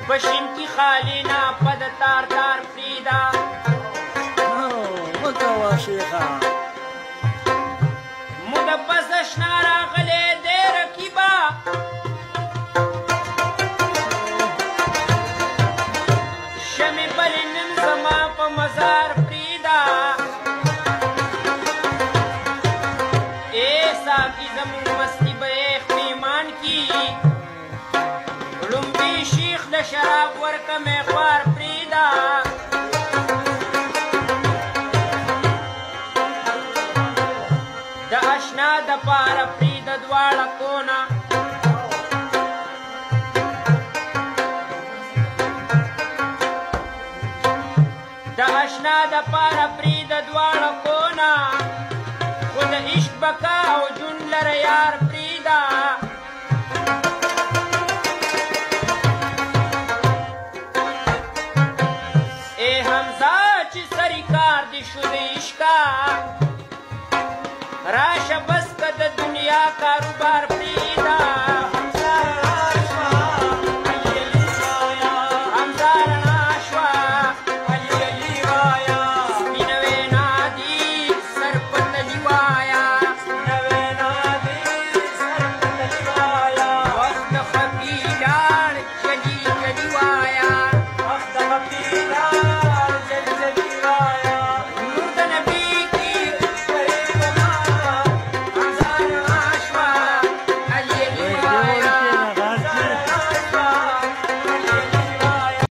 بشینکی خالی نا پد تار تار فریدا مکوا شیخا مدبس اشنا راغلی دی رکیبا شمی بلی نن زما په مزار فریدا اے ساقی زمون مستی به خمیمان کی لومبی شیخ د شراب ورکمې خوار پریدا د اشنا د پاره پریدا دواړه کونه د اشنا د پاره پریدا دواړه کونه خو د عشق بکا او جون لره یار پریدا راشه بس که د دنیا کاروبار پرې